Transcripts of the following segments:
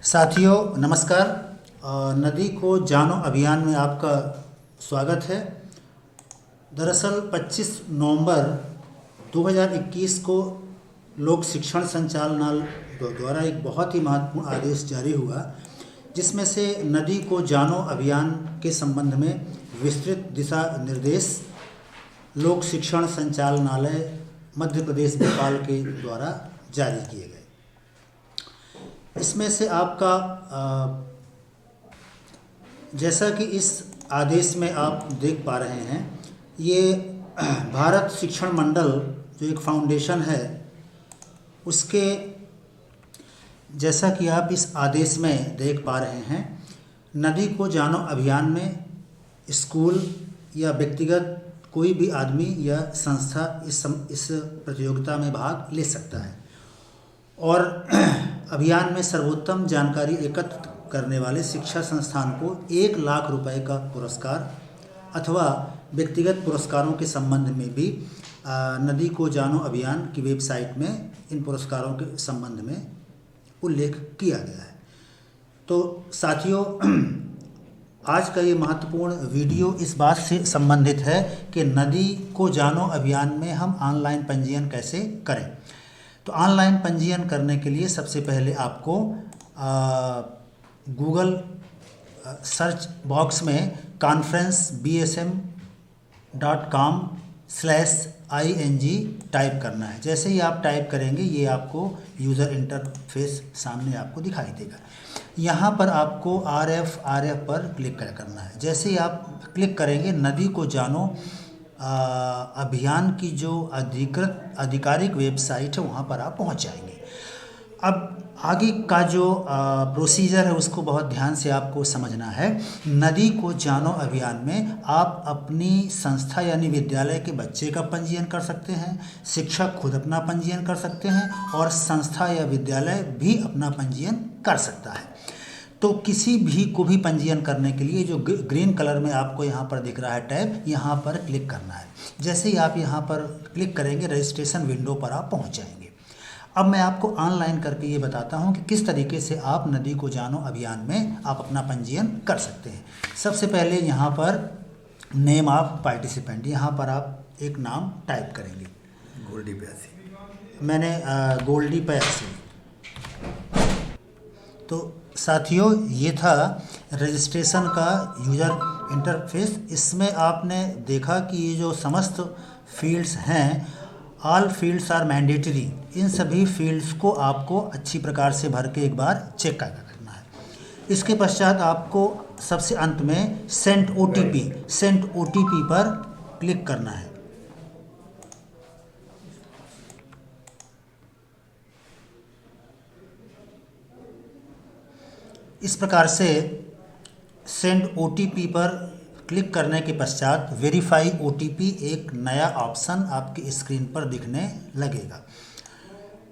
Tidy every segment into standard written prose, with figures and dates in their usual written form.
साथियों नमस्कार। नदी को जानो अभियान में आपका स्वागत है। दरअसल 25 नवंबर 2021 को लोक शिक्षण संचालनालय द्वारा एक बहुत ही महत्वपूर्ण आदेश जारी हुआ, जिसमें से नदी को जानो अभियान के संबंध में विस्तृत दिशा निर्देश लोक शिक्षण संचालनालय मध्य प्रदेश भोपाल के द्वारा जारी किए गए। इसमें से आपका जैसा कि इस आदेश में आप देख पा रहे हैं, ये भारत शिक्षण मंडल जो एक फाउंडेशन है, उसके जैसा कि आप इस आदेश में देख पा रहे हैं, नदी को जानो अभियान में स्कूल या व्यक्तिगत कोई भी आदमी या संस्था इस प्रतियोगिता में भाग ले सकता है और अभियान में सर्वोत्तम जानकारी एकत्र करने वाले शिक्षा संस्थान को 1 लाख रुपए का पुरस्कार अथवा व्यक्तिगत पुरस्कारों के संबंध में भी नदी को जानो अभियान की वेबसाइट में इन पुरस्कारों के संबंध में उल्लेख किया गया है। तो साथियों, आज का ये महत्वपूर्ण वीडियो इस बात से संबंधित है कि नदी को जानो अभियान में हम ऑनलाइन पंजीयन कैसे करें। तो ऑनलाइन पंजीयन करने के लिए सबसे पहले आपको गूगल सर्च बॉक्स में conferencebsm.com/ing टाइप करना है। जैसे ही आप टाइप करेंगे, ये आपको यूज़र इंटरफेस सामने आपको दिखाई देगा। यहाँ पर आपको RF पर क्लिक करना है। जैसे ही आप क्लिक करेंगे, नदी को जानो अभियान की जो आधिकारिक वेबसाइट है, वहाँ पर आप पहुँच जाएंगे। अब आगे का जो प्रोसीजर है, उसको बहुत ध्यान से आपको समझना है। नदी को जानो अभियान में आप अपनी संस्था यानी विद्यालय के बच्चे का पंजीयन कर सकते हैं, शिक्षक खुद अपना पंजीयन कर सकते हैं और संस्था या विद्यालय भी अपना पंजीयन कर सकता है। तो किसी भी को भी पंजीयन करने के लिए जो ग्रीन कलर में आपको यहाँ पर दिख रहा है टैब, यहाँ पर क्लिक करना है। जैसे ही आप यहाँ पर क्लिक करेंगे, रजिस्ट्रेशन विंडो पर आप पहुँच जाएंगे। अब मैं आपको ऑनलाइन करके ये बताता हूँ कि किस तरीके से आप नदी को जानो अभियान में आप अपना पंजीयन कर सकते हैं। सबसे पहले यहाँ पर नेम ऑफ पार्टिसिपेंट, यहाँ पर आप एक नाम टाइप करेंगे। गोल्डी प्यासी। मैंने गोल्डी प्यासी। तो साथियों, ये था रजिस्ट्रेशन का यूज़र इंटरफेस। इसमें आपने देखा कि ये जो समस्त फील्ड्स हैं, ऑल फील्ड्स आर मैंडेटरी। इन सभी फील्ड्स को आपको अच्छी प्रकार से भर के एक बार चेक करना है। इसके पश्चात आपको सबसे अंत में सेंड OTP पर क्लिक करना है। इस प्रकार से सेंड OTP पर क्लिक करने के पश्चात वेरीफाई OTP एक नया ऑप्शन आपकी स्क्रीन पर दिखने लगेगा।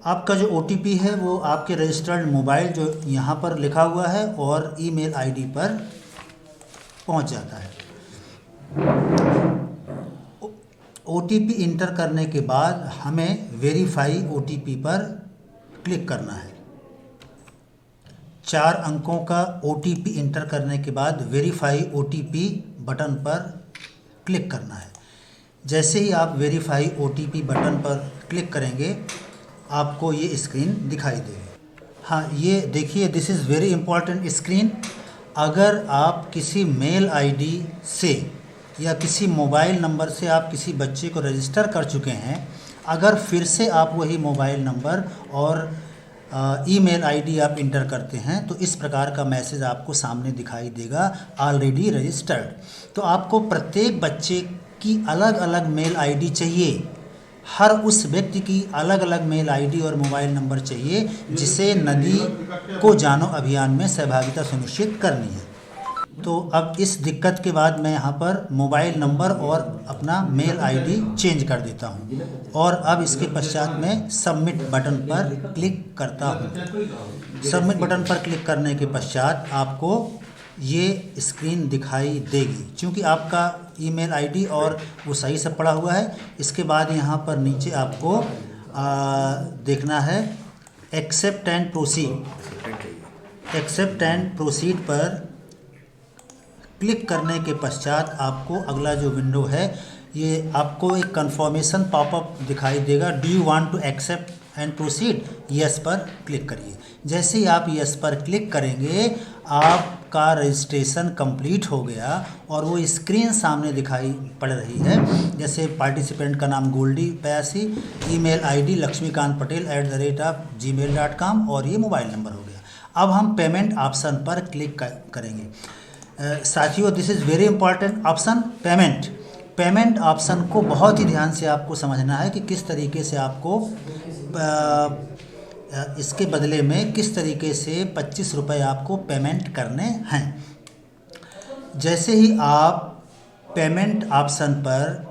आपका जो OTP है वो आपके रजिस्टर्ड मोबाइल जो यहाँ पर लिखा हुआ है और ईमेल ID पर पहुँच जाता है। OTP इंटर करने के बाद हमें वेरीफाई OTP पर क्लिक करना है। 4 अंकों का OTP इंटर करने के बाद वेरीफाई OTP बटन पर क्लिक करना है। जैसे ही आप वेरीफाई OTP बटन पर क्लिक करेंगे, आपको ये स्क्रीन दिखाई देगी। हाँ, ये देखिए, this is very important screen. अगर आप किसी मेल ID से या किसी मोबाइल नंबर से आप किसी बच्चे को रजिस्टर कर चुके हैं, अगर फिर से आप वही मोबाइल नंबर और ईमेल ID आप इंटर करते हैं, तो इस प्रकार का मैसेज आपको सामने दिखाई देगा, ऑलरेडी रजिस्टर्ड। तो आपको प्रत्येक बच्चे की अलग अलग मेल ID चाहिए। हर उस व्यक्ति की अलग अलग मेल ID और मोबाइल नंबर चाहिए जिसे नदी को जानो अभियान में सहभागिता सुनिश्चित करनी है। तो अब इस दिक्कत के बाद मैं यहाँ पर मोबाइल नंबर और अपना मेल ID चेंज कर देता हूँ और अब इसके पश्चात मैं सबमिट बटन पर क्लिक करता हूँ। सबमिट बटन पर क्लिक करने के पश्चात आपको ये स्क्रीन दिखाई देगी। क्योंकि आपका ईमेल ID और वो सही से पड़ा हुआ है, इसके बाद यहाँ पर नीचे आपको देखना है accept and proceed. Accept and proceed पर क्लिक करने के पश्चात आपको अगला जो विंडो है ये आपको एक कन्फर्मेशन पॉपअप दिखाई देगा। Do you want to accept and proceed? Yes पर क्लिक करिए। जैसे ही आप यस पर क्लिक करेंगे आपका रजिस्ट्रेशन कंप्लीट हो गया और वो स्क्रीन सामने दिखाई पड़ रही है। जैसे पार्टिसिपेंट का नाम गोल्डी 82, ईमेल आईडी lakshmikant.patel@gmail.com और ये मोबाइल नंबर हो गया। अब हम पेमेंट ऑप्शन पर क्लिक करेंगे। साथियों, this is very important option payment option को बहुत ही ध्यान से आपको समझना है कि किस तरीके से आपको इसके बदले में किस तरीके से 25 रुपये आपको पेमेंट करने हैं। जैसे ही आप पेमेंट ऑप्शन पर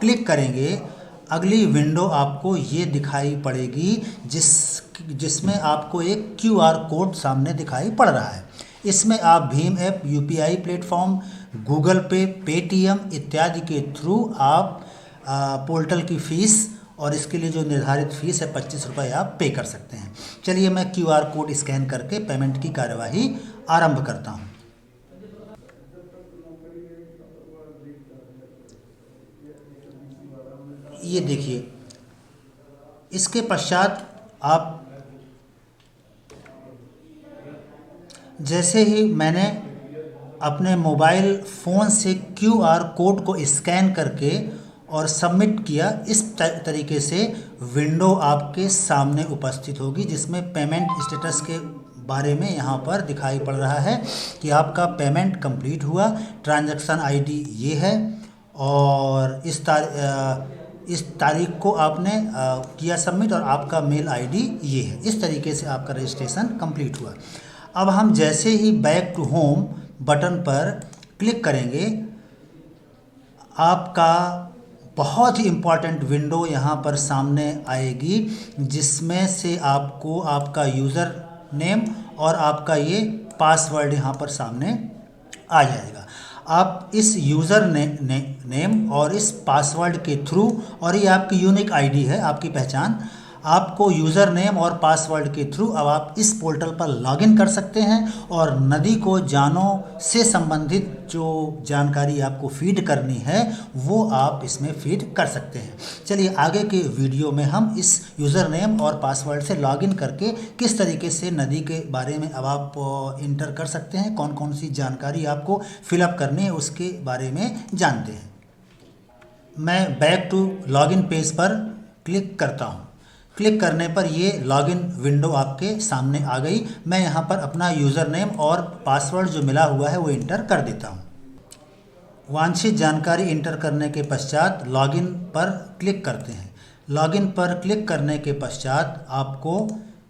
क्लिक करेंगे अगली विंडो आपको ये दिखाई पड़ेगी जिसमें आपको एक QR कोड सामने दिखाई पड़ रहा है। इसमें आप Bhim app, UPI platform, Google पे, पेटीएम इत्यादि के थ्रू आप पोर्टल की फ़ीस और इसके लिए जो निर्धारित फ़ीस है 25 रुपये आप पे कर सकते हैं। चलिए मैं QR कोड स्कैन करके पेमेंट की कार्यवाही आरंभ करता हूं। ये देखिए, इसके पश्चात आप जैसे ही मैंने अपने मोबाइल फ़ोन से QR कोड को स्कैन करके और सबमिट किया, इस तरीके से विंडो आपके सामने उपस्थित होगी जिसमें पेमेंट स्टेटस के बारे में यहाँ पर दिखाई पड़ रहा है कि आपका पेमेंट कंप्लीट हुआ, ट्रांजैक्शन आईडी ये है और इस तारीख को आपने किया सबमिट और आपका मेल आईडी ये है। इस तरीके से आपका रजिस्ट्रेशन कंप्लीट हुआ। अब हम जैसे ही बैक टू होम बटन पर क्लिक करेंगे आपका बहुत ही इम्पॉर्टेंट विंडो यहाँ पर सामने आएगी जिसमें से आपको आपका यूज़र नेम और आपका ये पासवर्ड यहाँ पर सामने आ जाएगा। आप इस यूज़र नेम और इस पासवर्ड के थ्रू, और ये आपकी यूनिक आईडी है, आपकी पहचान, आपको यूज़र नेम और पासवर्ड के थ्रू अब आप इस पोर्टल पर लॉगिन कर सकते हैं और नदी को जानों से संबंधित जो जानकारी आपको फीड करनी है वो आप इसमें फीड कर सकते हैं। चलिए आगे के वीडियो में हम इस यूज़र नेम और पासवर्ड से लॉगिन करके किस तरीके से नदी के बारे में अब आप इंटर कर सकते हैं, कौन कौन सी जानकारी आपको फिलअप करनी है उसके बारे में जानते हैं। मैं बैक टू लॉगिन पेज पर क्लिक करता हूँ। क्लिक करने पर ये लॉगिन विंडो आपके सामने आ गई। मैं यहाँ पर अपना यूज़र नेम और पासवर्ड जो मिला हुआ है वो इंटर कर देता हूँ। वांछित जानकारी इंटर करने के पश्चात लॉगिन पर क्लिक करते हैं। लॉगिन पर क्लिक करने के पश्चात आपको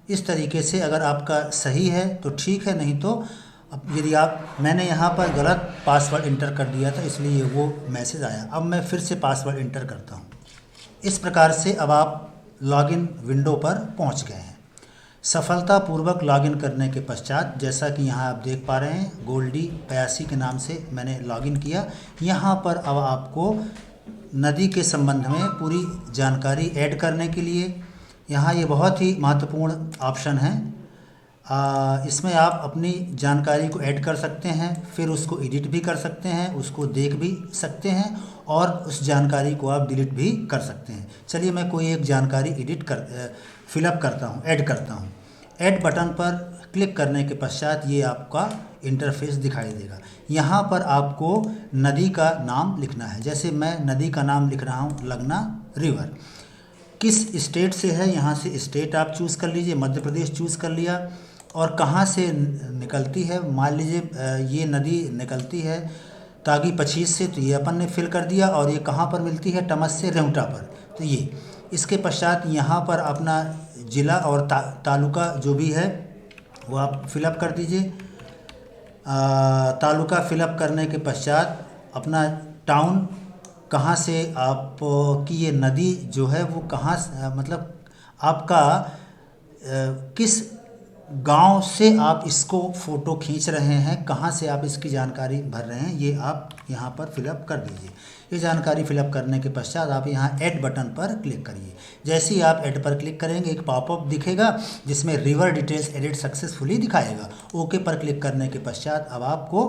इस तरीके से, अगर आपका सही है तो ठीक है, नहीं तो यदि मैंने यहाँ पर गलत पासवर्ड इंटर कर दिया था इसलिए वो मैसेज आया। अब मैं फिर से पासवर्ड इंटर करता हूँ। इस प्रकार से अब आप लॉगिन विंडो पर पहुंच गए हैं। सफलतापूर्वक लॉगिन करने के पश्चात जैसा कि यहाँ आप देख पा रहे हैं गोल्डी 82 के नाम से मैंने लॉगिन किया। यहाँ पर अब आपको नदी के संबंध में पूरी जानकारी ऐड करने के लिए यहाँ ये बहुत ही महत्वपूर्ण ऑप्शन है। इसमें आप अपनी जानकारी को ऐड कर सकते हैं, फिर उसको एडिट भी कर सकते हैं, उसको देख भी सकते हैं और उस जानकारी को आप डिलीट भी कर सकते हैं। चलिए मैं कोई एक जानकारी फिलअप करता हूँ, ऐड करता हूँ। ऐड बटन पर क्लिक करने के पश्चात ये आपका इंटरफेस दिखाई देगा। यहाँ पर आपको नदी का नाम लिखना है। जैसे मैं नदी का नाम लिख रहा हूँ लगना रिवर। किस स्टेट से है, यहाँ से स्टेट आप चूज़ कर लीजिए। मध्य प्रदेश चूज़ कर लिया। और कहाँ से निकलती है, मान लीजिए ये नदी निकलती है तागी 25 से, तो ये अपन ने फिल कर दिया। और ये कहाँ पर मिलती है, टमस से रेवटा पर, तो ये। इसके पश्चात यहाँ पर अपना ज़िला और तालुका जो भी है वो आप फिलअप कर दीजिए। तालुका फिलअप करने के पश्चात अपना टाउन, कहाँ से आप की ये नदी जो है वो कहाँ, मतलब आपका किस गांव से आप इसको फ़ोटो खींच रहे हैं, कहाँ से आप इसकी जानकारी भर रहे हैं, ये आप यहाँ पर फिलअप कर दीजिए। ये जानकारी फिलअप करने के पश्चात आप यहाँ ऐड बटन पर क्लिक करिए। जैसे ही आप ऐड पर क्लिक करेंगे एक पॉपअप दिखेगा जिसमें रिवर डिटेल्स एडिट सक्सेसफुली दिखाएगा। ओके पर क्लिक करने के पश्चात अब आपको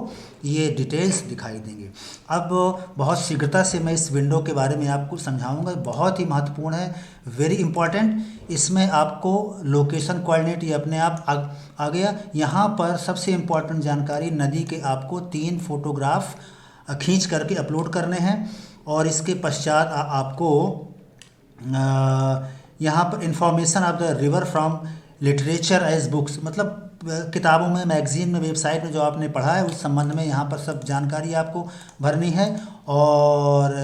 ये डिटेल्स दिखाई देंगे। अब बहुत शीघ्रता से मैं इस विंडो के बारे में आपको समझाऊंगा, बहुत ही महत्वपूर्ण है, वेरी इंपॉर्टेंट। इसमें आपको लोकेशन कोऑर्डिनेट ये अपने आप आ गया। यहाँ पर सबसे इम्पॉर्टेंट जानकारी, नदी के आपको 3 फोटोग्राफ खींच करके अपलोड करने हैं और इसके पश्चात आपको यहाँ पर information of the river from literature as books, मतलब किताबों में, मैगजीन में, वेबसाइट में जो आपने पढ़ा है उस संबंध में यहाँ पर सब जानकारी आपको भरनी है। और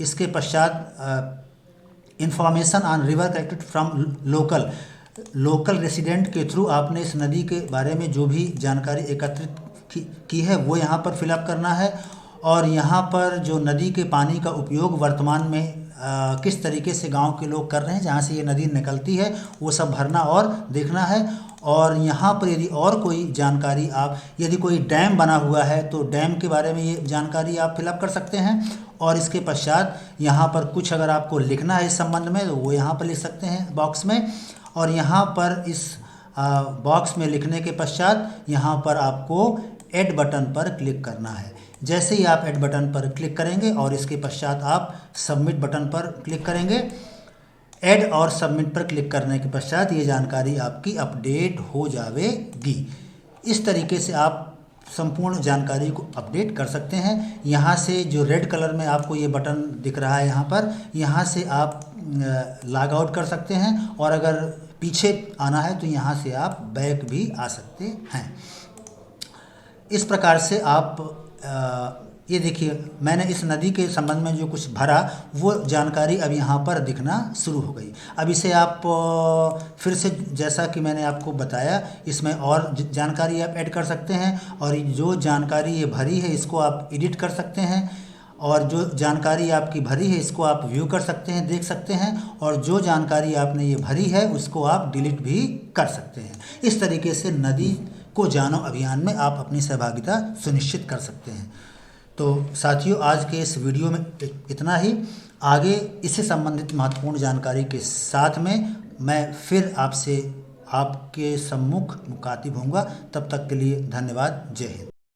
इसके पश्चात information on river collected from local resident के थ्रू आपने इस नदी के बारे में जो भी जानकारी एकत्रित की है वो यहाँ पर फिलअप करना है। और यहाँ पर जो नदी के पानी का उपयोग वर्तमान में किस तरीके से गांव के लोग कर रहे हैं, जहाँ से ये नदी निकलती है, वो सब भरना और देखना है। और यहाँ पर यदि और कोई जानकारी यदि कोई डैम बना हुआ है तो डैम के बारे में ये जानकारी आप फिलअप कर सकते हैं। और इसके पश्चात यहाँ पर कुछ अगर आपको लिखना है इस संबंध में तो वो यहाँ पर लिख सकते हैं बॉक्स में। और यहाँ पर इस बॉक्स में लिखने के पश्चात यहाँ पर आपको ऐड बटन पर क्लिक करना है। जैसे ही आप ऐड बटन पर क्लिक करेंगे और इसके पश्चात आप सबमिट बटन पर क्लिक करेंगे, ऐड और सबमिट पर क्लिक करने के पश्चात ये जानकारी आपकी अपडेट हो जाएगी। इस तरीके से आप संपूर्ण जानकारी को अपडेट कर सकते हैं। यहाँ से जो रेड कलर में आपको ये बटन दिख रहा है यहाँ से आप लॉग आउट कर सकते हैं और अगर पीछे आना है तो यहाँ से आप बैक भी आ सकते हैं। इस प्रकार से आप ये देखिए मैंने इस नदी के संबंध में जो कुछ भरा वो जानकारी अब यहाँ पर दिखना शुरू हो गई। अब इसे आप फिर से, जैसा कि मैंने आपको बताया, इसमें और जानकारी आप ऐड कर सकते हैं और जो जानकारी ये भरी है इसको आप एडिट कर सकते हैं और जो जानकारी आपकी भरी है इसको आप व्यू कर सकते हैं, देख सकते हैं, और जो जानकारी आपने ये भरी है उसको आप डिलीट भी कर सकते हैं। इस तरीके से नदी को जानो अभियान में आप अपनी सहभागिता सुनिश्चित कर सकते हैं। तो साथियों, आज के इस वीडियो में इतना ही। आगे इससे संबंधित महत्वपूर्ण जानकारी के साथ में मैं फिर आपके सम्मुख मुखातिब होऊंगा। तब तक के लिए धन्यवाद। जय हिंद।